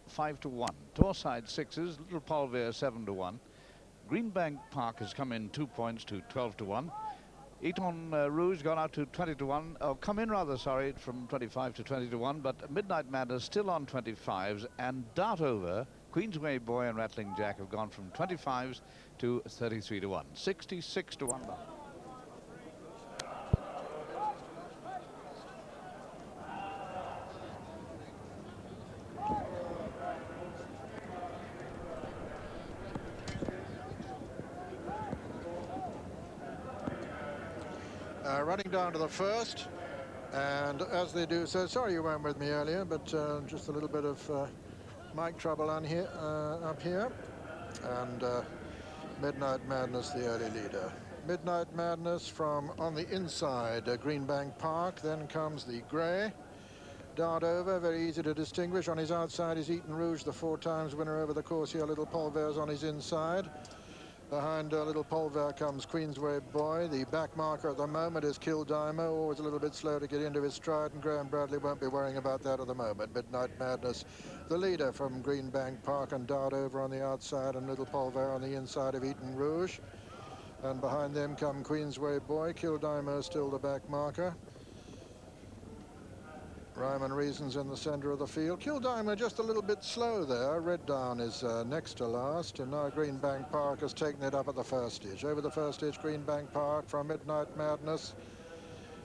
5 to 1. Torside 6s, Little Polvere 7 to 1. Greenbank Park has come in 2 points to 12 to 1. Eton Rouge gone out to 20 to 1. Oh, come in rather, sorry, from 25 to 20 to 1. But Midnight Madness still on 25s. And Dart Over, Queensway Boy and Rattling Jack have gone from 25s to 33 to 1. 66 to 1. Running down to the first, and as they do so, sorry you weren't with me earlier, but just a little bit of mic trouble on here, up here, and Midnight Madness, the early leader. Midnight Madness from on the inside, Greenbank Park, then comes the grey. Dart Over, very easy to distinguish. On his outside is Eton Rouge, the 4 times winner over the course here. Little Polvere's on his inside. Behind Little Polvere comes Queensway Boy. The back marker at the moment is Kildimo, always a little bit slow to get into his stride, and Graham Bradley won't be worrying about that at the moment. Midnight Madness, the leader from Greenbank Park, and Dart Over on the outside, and Little Polvere on the inside of Eton Rouge. And behind them come Queensway Boy. Kildimo still the back marker. Rhyme and Reason's in the centre of the field. Kildimo just a little bit slow there. Red Down is next to last, and now Greenbank Park has taken it up at the first stage. Over the first stage, Greenbank Park from Midnight Madness,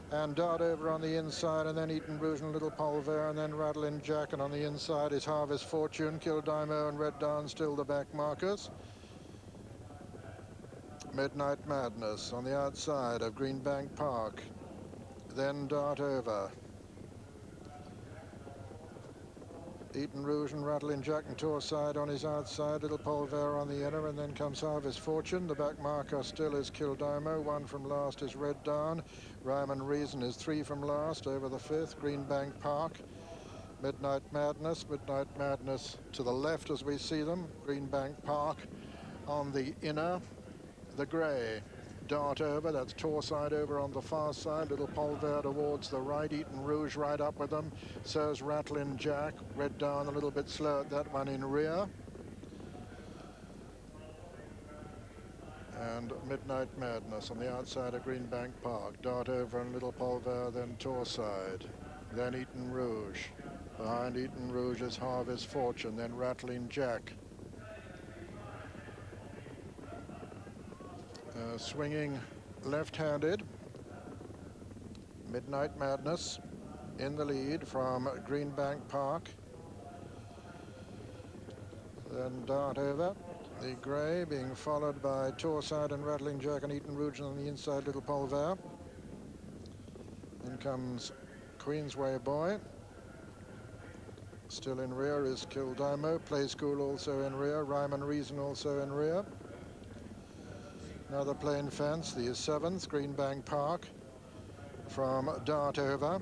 and Dart Over on the inside, and then Eton Rouge and Little Polvere, and then Rattling Jack, and on the inside is Harvest Fortune. Kildimo and Red Down still the back markers. Midnight Madness on the outside of Greenbank Park, then Dart Over. Eton Rouge and Rattling Jack and Torside on his outside, Little Polvere on the inner, and then comes Harvest Fortune. The back marker still is Kildimo. 1 from last is Red Down. Rhyme and Reason is 3 from last over the 5th. Greenbank Park. Midnight Madness. Midnight Madness to the left as we see them. Greenbank Park on the inner. The grey. Dart Over, that's Torside over on the far side. Little Polvere towards the right. Eton Rouge right up with them. So's Rattling Jack. Red Down a little bit slow at that one in rear. And Midnight Madness on the outside of Greenbank Park. Dart Over and Little Polvere, then Torside. Then Eton Rouge. Behind Eton Rouge is Harvest Fortune, then Rattling Jack. Swinging left-handed, Midnight Madness in the lead from Greenbank Park. Then Dart Over, the grey, being followed by Torside and Rattling Jack and Eton Rouge, and on the inside Little Polvere. Then comes Queensway Boy. Still in rear is Kildimo. Playschool also in rear. Rhyme and Reason also in rear. Another plain fence, the 7th, Greenbank Park from Dart Over.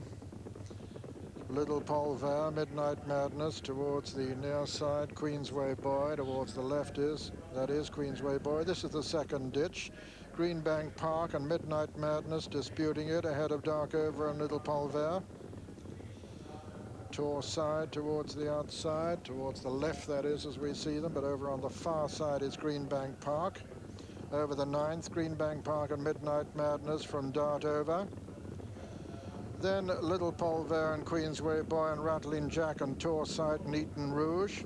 Little Polvere, Midnight Madness towards the near side. Queensway Boy towards the left that is Queensway Boy. This is the second ditch. Greenbank Park and Midnight Madness disputing it ahead of Dart Over and Little Polvere. Torside towards the outside, towards the left that is as we see them, but over on the far side is Greenbank Park. Over the 9th, Greenbank Park and Midnight Madness from Dart Over. Then Little Polvere and Queensway Boy and Rattling Jack and Torside and Eton Rouge.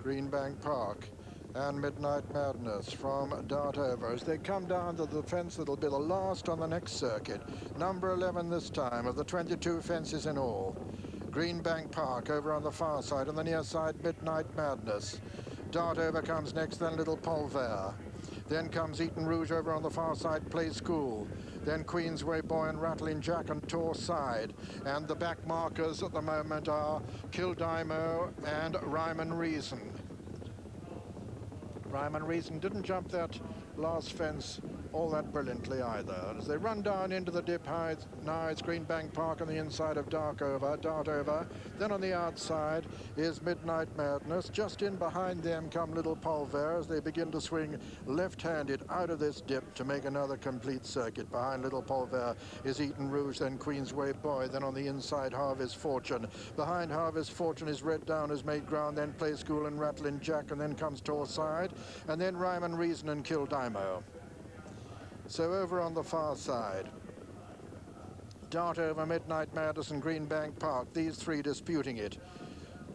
Greenbank Park and Midnight Madness from Dart Over. As they come down to the fence that'll be the last on the next circuit. Number 11 this time of the 22 fences in all. Greenbank Park over on the far side, and the near side Midnight Madness. Dart Over comes next, then Little Polvere. Then comes Eton Rouge over on the far side, Playschool. Then Queensway Boy and Rattling Jack and Torside. And the back markers at the moment are Kildimo and Rhyme and Reason. Rhyme and Reason didn't jump that last fence all that brilliantly either. As they run down into the dip hides, now it's Greenbank Park on the inside of Dartover. Then on the outside is Midnight Madness. Just in behind them come Little Polver as they begin to swing left-handed out of this dip to make another complete circuit. Behind Little Polver is Eton Rouge, then Queensway Boy. Then on the inside, Harvest Fortune. Behind Harvest Fortune is Red Down, who's made ground, then Playschool and Rattling Jack, and then comes Torside, and then Rhyme and Reason and Kildimo. So over on the far side, Dartover, Midnight Madness and Greenbank Park, these three disputing it.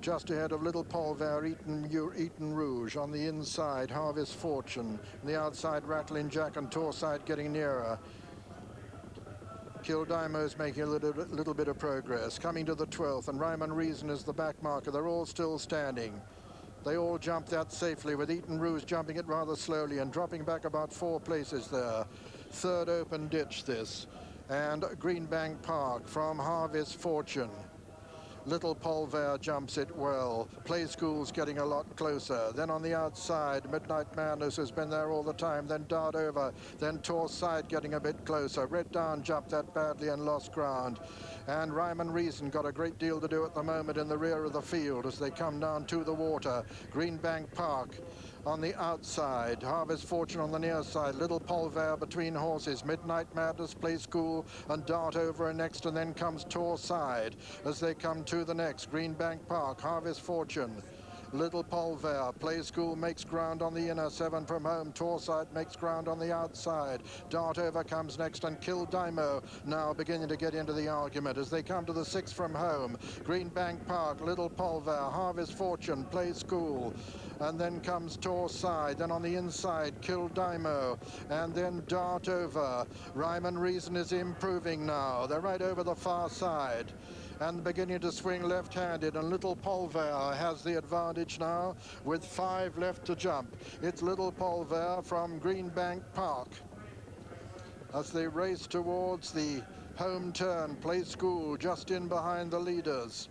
Just ahead of Little Polver, Eton Rouge. On the inside, Harvest Fortune. On the outside, Rattling Jack and Torside getting nearer. Kildimo's making a little bit of progress. Coming to the 12th, and Rhyme and Reason is the back marker. They're all still standing. They all jump that safely, with Eton Rouge jumping it rather slowly and dropping back about 4 places there. Third open ditch this. And Greenbank Park from Harvest Fortune. Little Polver jumps it well. Playschool's getting a lot closer. Then on the outside, Midnight Madness has been there all the time. Then Dartover. Then Torside getting a bit closer. Red Down jumped that badly and lost ground. And Rhyme and Reason got a great deal to do at the moment in the rear of the field as they come down to the water. Greenbank Park on the outside, Harvest Fortune on the near side, Little Polver between horses, Midnight Madness, Playschool and Dartover next, and then comes Torside as they come to the next. Greenbank Park, Harvest Fortune, Little Polver, Playschool makes ground on the inner, 7 from home. Torside makes ground on the outside. Dartover comes next, and Kildimo now beginning to get into the argument as they come to the 6 from home. Greenbank Park, Little Polver, Harvest Fortune, Playschool, and then comes Torside. Then on the inside, Kildimo, and then Dartover. Rhyme and Reason is improving now. They're right over the far side and beginning to swing left-handed, and Little Polver has the advantage now with 5 left to jump. It's Little Polver from Greenbank Park as they race towards the home turn. Playschool just in behind the leaders.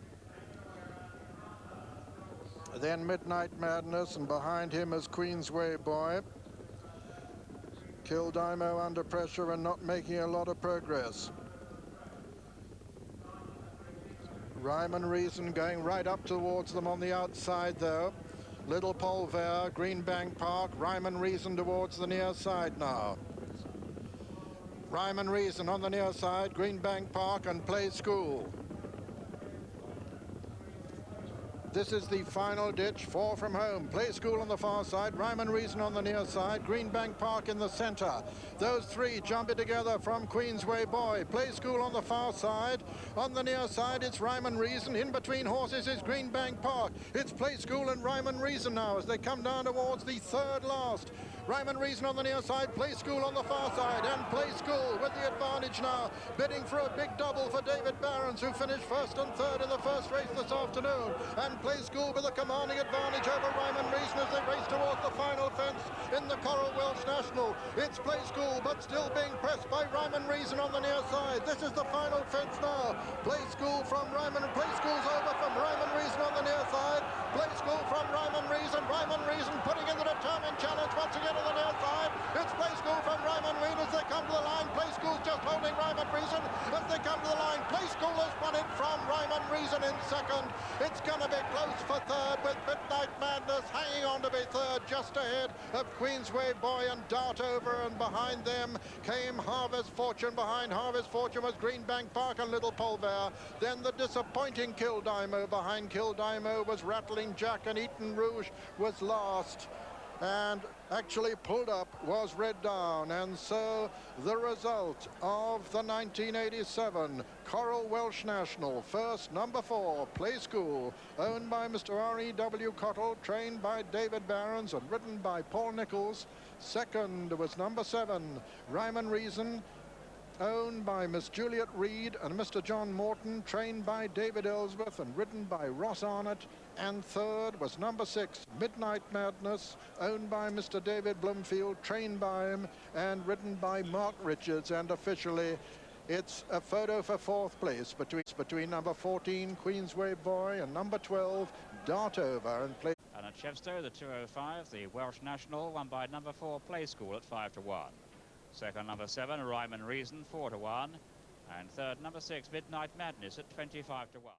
Then Midnight Madness, and behind him is Queensway Boy. Kildimo under pressure and not making a lot of progress. Rhyme and Reason going right up towards them on the outside, though. Little Polver, Greenbank Park, Rhyme and Reason towards the near side now. Rhyme and Reason on the near side, Greenbank Park and Playschool. This is the final ditch, 4 from home. Playschool on the far side, Rhyme and Reason on the near side, Greenbank Park in the centre. Those three jumping together from Queensway Boy. Playschool on the far side. On the near side, it's Rhyme and Reason. In between horses is Greenbank Park. It's Playschool and Rhyme and Reason now as they come down towards the third last. Rhyme and Reason on the near side, Playschool on the far side, and Playschool with the advantage now, bidding for a big double for David Barons, who finished first and third in the first race this afternoon. And Playschool with a commanding advantage over Rhyme and Reason as they race towards the final fence in the Coral Welsh National. It's Playschool, but still being pressed by Rhyme and Reason on the near side. This is the final fence now. Playschool from Playschool's over from Rhyme and Reason on the near side. Playschool from Rhyme and Reason putting in the determined challenge once again on the near side. It's Playschool from Rhyme and Reason as they come to the line. Playschool's just holding Rhyme and Reason as they come to the line. Playschool has won it from Rhyme and Reason in second. It's going to be close for third, with Midnight Madness hanging on to be third, just ahead of Queensway Boy and Dartover, and behind them came Harvest Fortune. Behind Harvest Fortune was Greenbank Park and Little Polver. Then the disappointing Kildimo. Behind Kildimo was Rattling Jack, and Eton Rouge was last. And actually pulled up was Red Down. And so the result of the 1987 Coral Welsh National: first, number 4, Playschool, owned by Mr. R.E.W. Cottle, trained by David Barons and ridden by Paul Nicholls. Second was number 7, Rhyme and Reason, owned by Miss Juliet Reed and Mr. John Morton, trained by David Ellsworth and ridden by Ross Arnott. And third was number 6, Midnight Madness, owned by Mr. David Bloomfield, trained by him and ridden by Mark Richards. And officially, it's a photo for 4th place between number 14, Queensway Boy, and number 12, Dartover. And at Chepstow, the 205, the Welsh National, won by number 4, Playschool at 5 to 1. Second, number 7, Rhyme and Reason, 4 to 1. And third, number 6, Midnight Madness at 25 to 1.